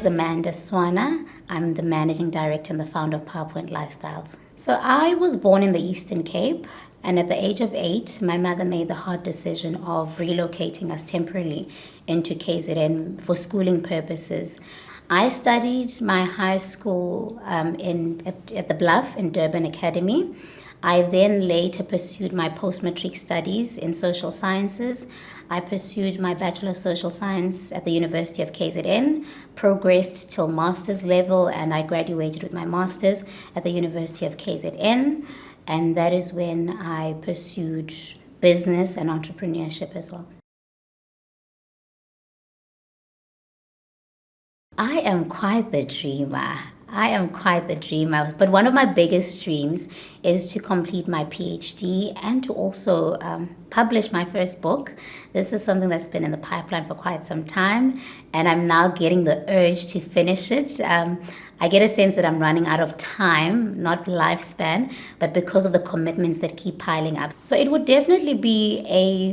Amanda Swana. I'm the managing director and the founder of PowerPoint Lifestyles. So I was born in the Eastern Cape, and at the age of 8, my mother made the hard decision of relocating us temporarily into KZN for schooling purposes. I studied my high school at the Bluff in Durban Academy. I then later pursued my post-matric studies in social sciences. I pursued my Bachelor of Social Science at the University of KZN, progressed till master's level, and I graduated with my master's at the University of KZN. And that is when I pursued business and entrepreneurship as well. I am quite the dreamer. But one of my biggest dreams is to complete my PhD and to also publish my first book. This is something that's been in the pipeline for quite some time, and I'm now getting the urge to finish it. I get a sense that I'm running out of time, not lifespan, but because of the commitments that keep piling up. So it would definitely be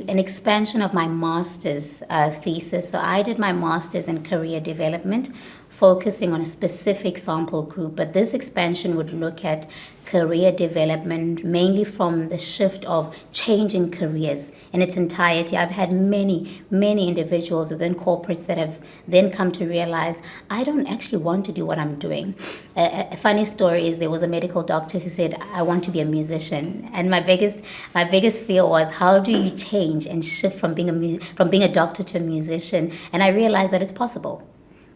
an expansion of my master's thesis. So I did my master's in career development, focusing on a specific sample group, but this expansion would look at career development mainly from the shift of changing careers in its entirety. I've had many individuals within corporates that have then come to realize, I don't actually want to do what I'm doing. A funny story is there was a medical doctor who said, I want to be a musician. And my biggest fear was, how do you change and shift from being a doctor to a musician? And I realized that it's possible.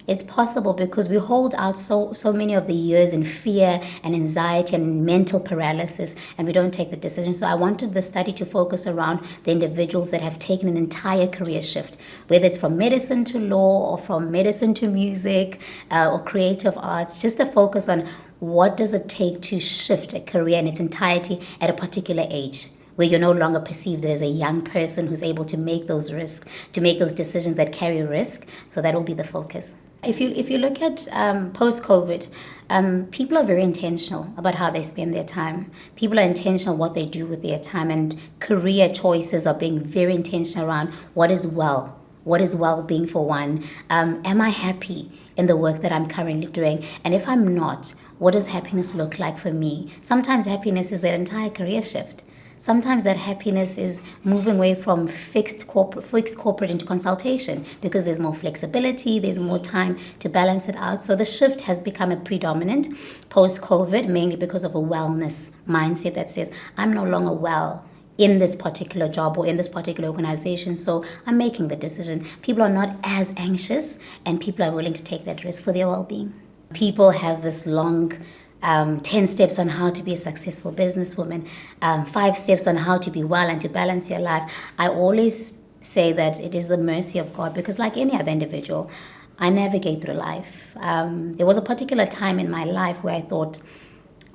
It's possible because we hold out so many of the years in fear and anxiety and mental paralysis, and we don't take the decision. So I wanted the study to focus around the individuals that have taken an entire career shift, whether it's from medicine to law or from medicine to music or creative arts, just to focus on what does it take to shift a career in its entirety at a particular age, where you're no longer perceived as a young person who's able to make those risks, to make those decisions that carry risk. So that will be the focus. If you look at post-COVID, people are very intentional about how they spend their time. People are intentional what they do with their time, and career choices are being very intentional around what is well-being for one. Am I happy in the work that I'm currently doing? And if I'm not, what does happiness look like for me? Sometimes happiness is that entire career shift. Sometimes that happiness is moving away from fixed corporate into consultation because there's more flexibility, there's more time to balance it out. So the shift has become a predominant post-COVID, mainly because of a wellness mindset that says, I'm no longer well in this particular job or in this particular organization, so I'm making the decision. People are not as anxious, and people are willing to take that risk for their well-being. People have this long 10 steps on how to be a successful businesswoman, 5 steps on how to be well and to balance your life. I always say that it is the mercy of God, because like any other individual, I navigate through life. There was a particular time in my life where I thought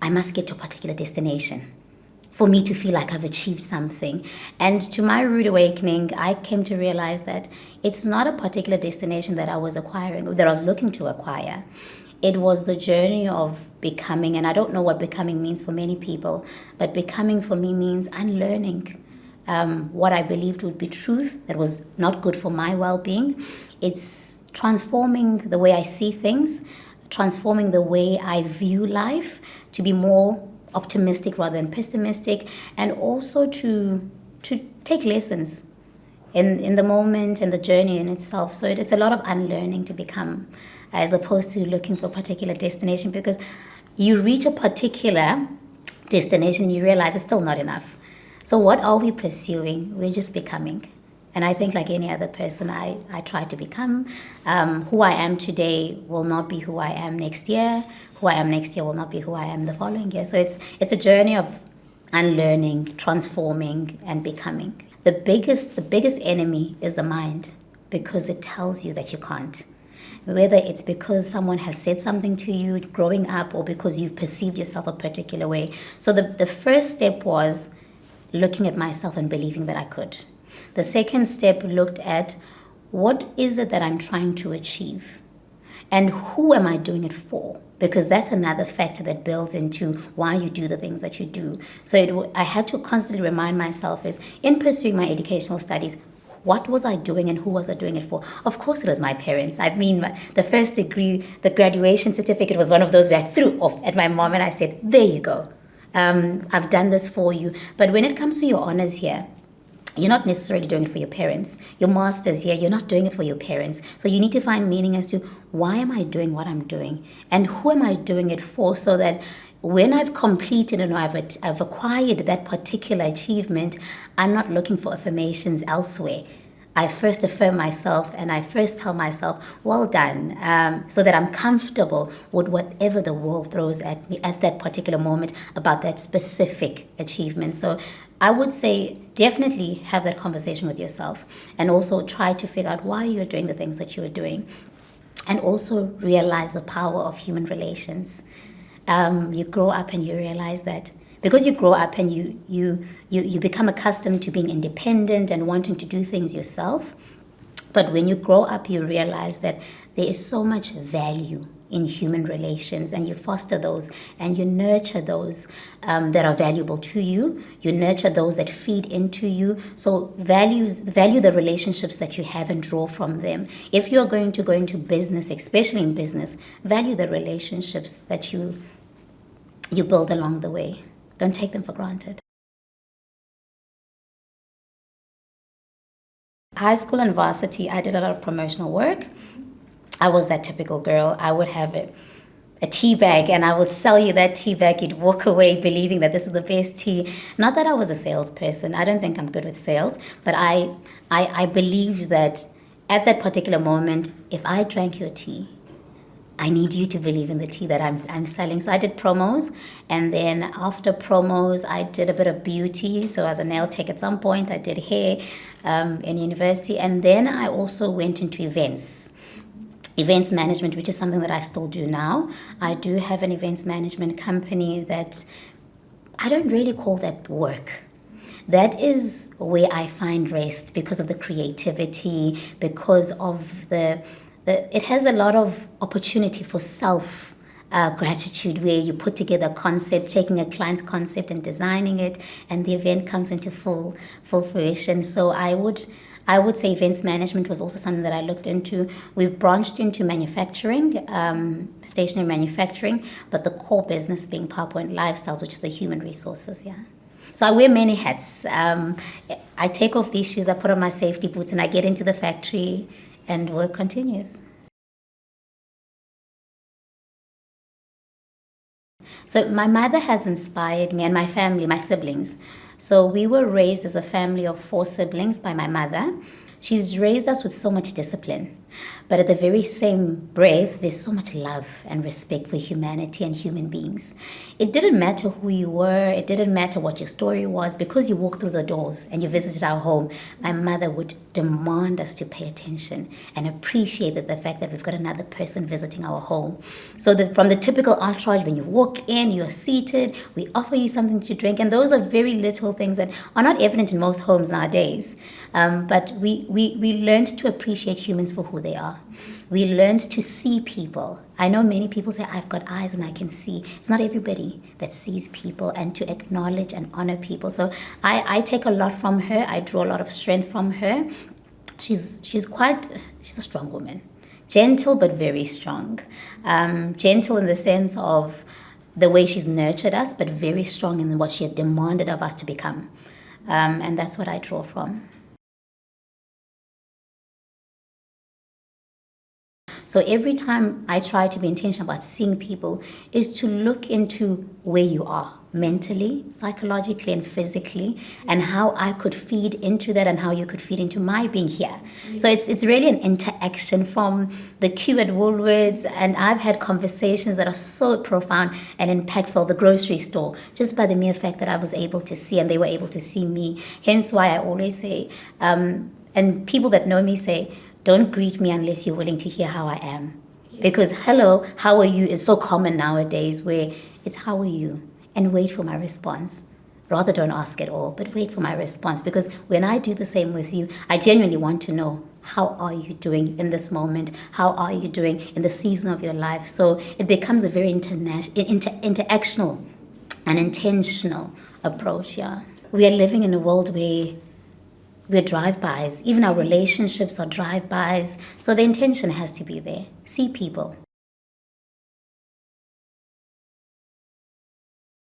I must get to a particular destination for me to feel like I've achieved something. And to my rude awakening, I came to realize that it's not a particular destination that I was looking to acquire. It was the journey of becoming, and I don't know what becoming means for many people, but becoming for me means unlearning what I believed would be truth that was not good for my well-being. It's transforming the way I see things, transforming the way I view life to be more optimistic rather than pessimistic, and also to take lessons in the moment and the journey in itself. So it's a lot of unlearning to become, as opposed to looking for a particular destination, because you reach a particular destination and you realize it's still not enough. So what are we pursuing? We're just becoming. And I think like any other person, I try to become. Who I am today will not be who I am next year. Who I am next year will not be who I am the following year. So it's a journey of unlearning, transforming, and becoming. The biggest enemy is the mind, because it tells you that you can't. Whether it's because someone has said something to you growing up or because you've perceived yourself a particular way. So the first step was looking at myself and believing that I could. The second step looked at what is it that I'm trying to achieve and who am I doing it for? Because that's another factor that builds into why you do the things that you do. So I had to constantly remind myself is in pursuing my educational studies, what was I doing and who was I doing it for? Of course it was my parents. I mean, the first degree, the graduation certificate was one of those where I threw off at my mom and I said, there you go. I've done this for you. But when it comes to your honors here, you're not necessarily doing it for your parents. Your master's here, you're not doing it for your parents. So you need to find meaning as to why am I doing what I'm doing? And who am I doing it for, so that when I've completed and I've acquired that particular achievement, I'm not looking for affirmations elsewhere. I first affirm myself and I first tell myself, well done, so that I'm comfortable with whatever the world throws at me at that particular moment about that specific achievement. So I would say definitely have that conversation with yourself, and also try to figure out why you're doing the things that you're doing, and also realize the power of human relations. You grow up and you realize that because you grow up and you become accustomed to being independent and wanting to do things yourself. But when you grow up, you realize that there is so much value in human relations, and you foster those and you nurture those that are valuable to you. You nurture those that feed into you. So value the relationships that you have and draw from them. If you're going to go into business, especially in business, value the relationships that you build along the way. Don't take them for granted. High school and varsity, I did a lot of promotional work. I was that typical girl. I would have a tea bag and I would sell you that tea bag. You'd walk away believing that this is the best tea. Not that I was a salesperson. I don't think I'm good with sales, but I believe that at that particular moment, if I drank your tea, I need you to believe in the tea that I'm selling. So I did promos, and then after promos, I did a bit of beauty. So as a nail tech at some point, I did hair in university, and then I also went into events management, which is something that I still do now. I do have an events management company that I don't really call that work. That is where I find rest because of the creativity, because of it has a lot of opportunity for self gratitude, where you put together a concept, taking a client's concept and designing it, and the event comes into full fruition. So I would say events management was also something that I looked into. We've branched into manufacturing, stationary manufacturing, but the core business being PowerPoint Lifestyles, which is the human resources, yeah. So I wear many hats. I take off these shoes, I put on my safety boots, and I get into the factory, and work continues. So my mother has inspired me, and my family, my siblings. So we were raised as a family of 4 siblings by my mother. She's raised us with so much discipline. But at the very same breath, there's so much love and respect for humanity and human beings. It didn't matter who you were. It didn't matter what your story was. Because you walked through the doors and you visited our home, my mother would demand us to pay attention and appreciate the fact that we've got another person visiting our home. So from the typical entourage, when you walk in, you're seated, we offer you something to drink. And those are very little things that are not evident in most homes nowadays. But we learned to appreciate humans for who they are. We learned to see people. I know many people say, I've got eyes and I can see. It's not everybody that sees people, and to acknowledge and honor people. So I take a lot from her. I draw a lot of strength from her. She's a strong woman. Gentle, but very strong. Gentle in the sense of the way she's nurtured us, but very strong in what she had demanded of us to become. And that's what I draw from. So every time I try to be intentional about seeing people is to look into where you are mentally, psychologically, and physically, and how I could feed into that and how you could feed into my being here. So it's really an interaction from the queue at Woolworths, and I've had conversations that are so profound and impactful, the grocery store, just by the mere fact that I was able to see and they were able to see me. Hence why I always say, and people that know me say, don't greet me unless you're willing to hear how I am. Because hello, how are you is so common nowadays, where it's how are you? And wait for my response. Rather don't ask at all, but wait for my response. Because when I do the same with you, I genuinely want to know, how are you doing in this moment? How are you doing in the season of your life? So it becomes a very interactional and intentional approach, yeah. We are living in a world where we're drive-bys. Even our relationships are drive-bys. So the intention has to be there. See people.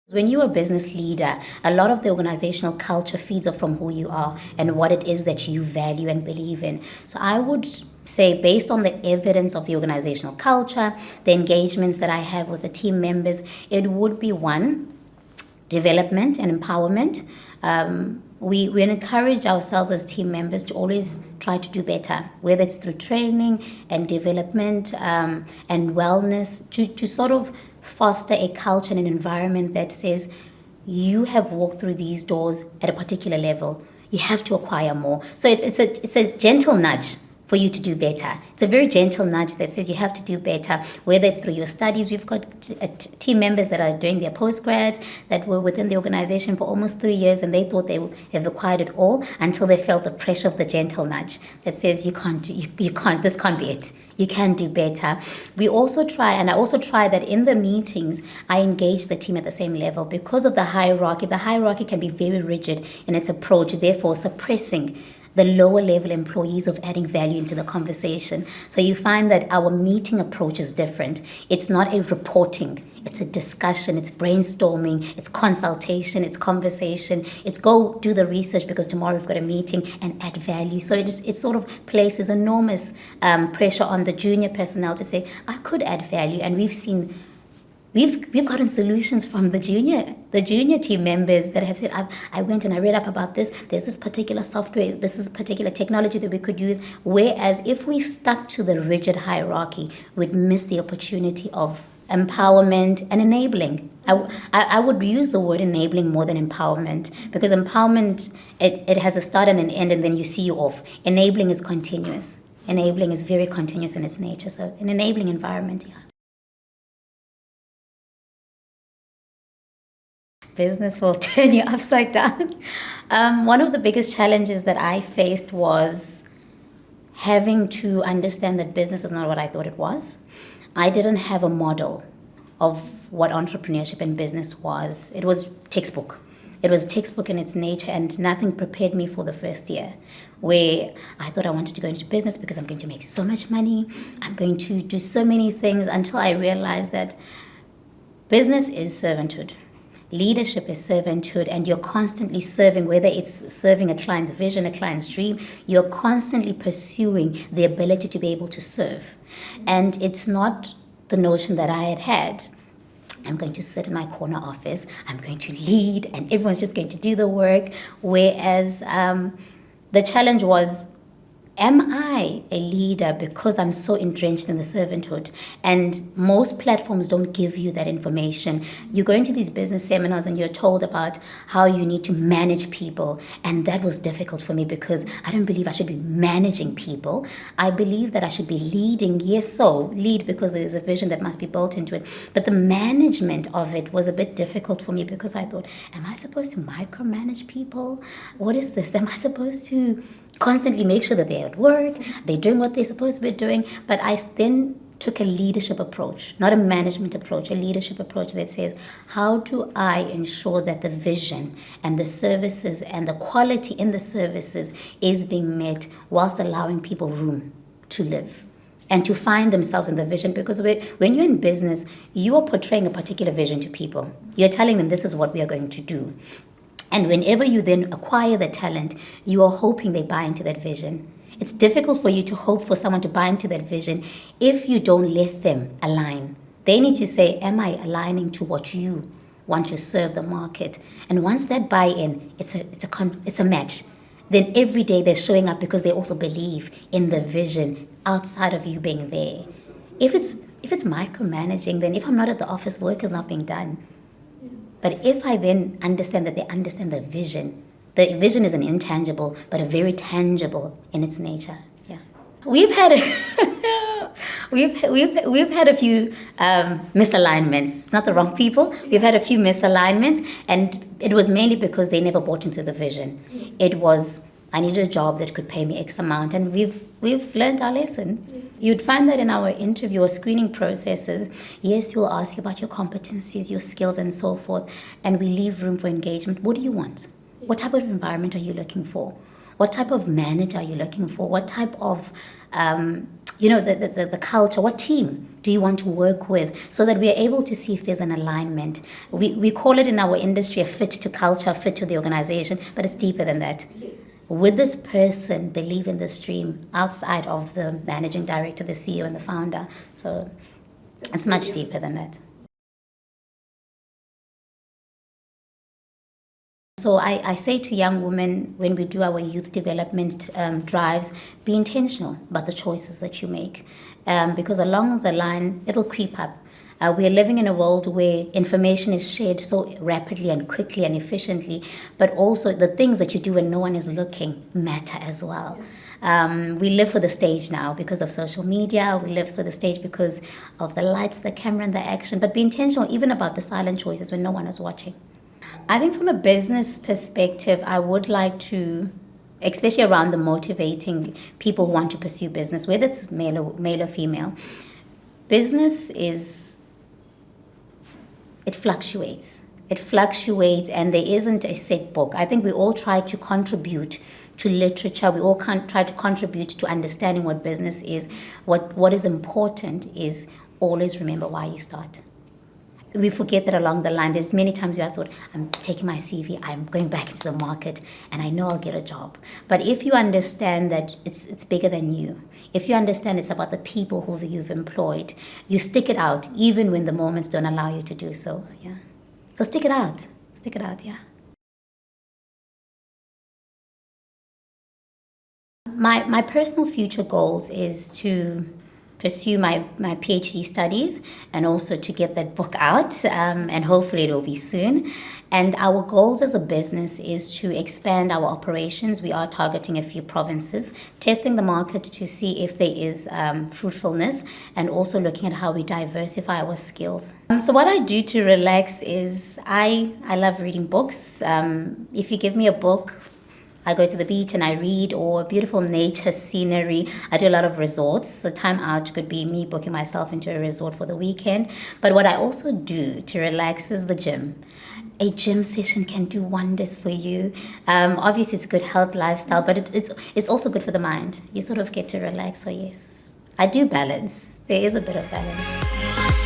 When you're a business leader, a lot of the organizational culture feeds off from who you are and what it is that you value and believe in. So I would say, based on the evidence of the organizational culture, the engagements that I have with the team members, it would be one, development and empowerment. We encourage ourselves as team members to always try to do better, whether it's through training and development and wellness, to sort of foster a culture and an environment that says you have walked through these doors at a particular level. You have to acquire more. So it's a gentle nudge for you to do better. It's a very gentle nudge that says you have to do better, whether it's through your studies. We've got team members that are doing their postgrads that were within the organization for almost 3 years, and they thought they have acquired it all until they felt the pressure of the gentle nudge that says you can't, this can't be it. You can do better. We also try, and I also try that in the meetings, I engage the team at the same level. Because of the hierarchy can be very rigid in its approach, therefore suppressing the lower level employees of adding value into the conversation. So you find that our meeting approach is different. It's not a reporting, it's a discussion, it's brainstorming, it's consultation, it's conversation, it's go do the research because tomorrow we've got a meeting and add value. So it sort of places enormous pressure on the junior personnel to say, I could add value. And We've gotten solutions from the junior team members that have said, I went and I read up about this. There's this particular software, this is particular technology that we could use. Whereas if we stuck to the rigid hierarchy, we'd miss the opportunity of empowerment and enabling. I would use the word enabling more than empowerment, because empowerment, it has a start and an end, and then you see you off. Enabling is continuous. Enabling is very continuous in its nature. So an enabling environment, yeah. Business will turn you upside down. One of the biggest challenges that I faced was having to understand that business is not what I thought it was. I didn't have a model of what entrepreneurship and business was. It was textbook. It was textbook in its nature, and nothing prepared me for the first year, where I thought I wanted to go into business because I'm going to make so much money. I'm going to do so many things, until I realized that business is servanthood. Leadership is servanthood, and you're constantly serving, whether it's serving a client's vision, a client's dream, you're constantly pursuing the ability to be able to serve. And it's not the notion that I had. I'm going to sit in my corner office, I'm going to lead, and everyone's just going to do the work. Whereas the challenge was, am I a leader because I'm so entrenched in the servanthood? And most platforms don't give you that information. You go into these business seminars and you're told about how you need to manage people. And that was difficult for me, because I don't believe I should be managing people. I believe that I should be leading. Yes, so lead because there's a vision that must be built into it. But the management of it was a bit difficult for me, because I thought, am I supposed to micromanage people? What is this? Am I supposed to constantly make sure that they're at work, they're doing what they're supposed to be doing? But I then took a leadership approach, not a management approach, a leadership approach that says, how do I ensure that the vision and the services and the quality in the services is being met whilst allowing people room to live and to find themselves in the vision? Because when you're in business, you are portraying a particular vision to people. You're telling them this is what we are going to do. And whenever you then acquire the talent, you are hoping they buy into that vision. It's difficult for you to hope for someone to buy into that vision if you don't let them align. They need to say, am I aligning to what you want to serve the market? And once that buy-in, it's a match. Then every day they're showing up because they also believe in the vision outside of you being there. If it's micromanaging, then if I'm not at the office, work is not being done. But if I then understand that they understand the vision is an intangible, but a very tangible in its nature. Yeah, we've had a few misalignments. It's not the wrong people. We've had a few misalignments, and it was mainly because they never bought into the vision. It was, I needed a job that could pay me X amount, and we've learned our lesson. You'd find that in our interview or screening processes, yes, we'll ask you about your competencies, your skills, and so forth, and we leave room for engagement. What do you want? What type of environment are you looking for? What type of manager are you looking for? What type of, the culture, what team do you want to work with, so that we are able to see if there's an alignment. We call it in our industry a fit to culture, fit to the organization, but it's deeper than that. Would this person believe in this dream outside of the managing director, the CEO, and the founder? So it's much deeper than that. So I say to young women when we do our youth development drives, be intentional about the choices that you make, because along the line, it'll creep up. We are living in a world where information is shared so rapidly and quickly and efficiently, but also the things that you do when no one is looking matter as well. We live for the stage now because of social media. We live for the stage because of the lights, the camera, and the action. But be intentional even about the silent choices when no one is watching. I think from a business perspective, I would like to, especially around the motivating people who want to pursue business, whether it's male or female, business it fluctuates. It fluctuates, and there isn't a set book. I think we all try to contribute to literature. We all try to contribute to understanding what business is. What is important is always remember why you start. We forget that along the line. There's many times where I thought, I'm taking my CV, I'm going back into the market, and I know I'll get a job. But if you understand that it's bigger than you, if you understand it's about the people who you've employed, you stick it out even when the moments don't allow you to do so. Yeah. So stick it out. Stick it out, yeah. My personal future goals is to pursue my PhD studies and also to get that book out, and hopefully it will be soon. And our goals as a business is to expand our operations. We are targeting a few provinces, testing the market to see if there is fruitfulness, and also looking at how we diversify our skills. So what I do to relax is I love reading books. If you give me a book, I go to the beach and I read, or beautiful nature scenery. I do a lot of resorts, so time out could be me booking myself into a resort for the weekend. But what I also do to relax is the gym. A gym session can do wonders for you. Obviously, it's a good health lifestyle, but it's also good for the mind. You sort of get to relax, so yes. I do balance. There is a bit of balance.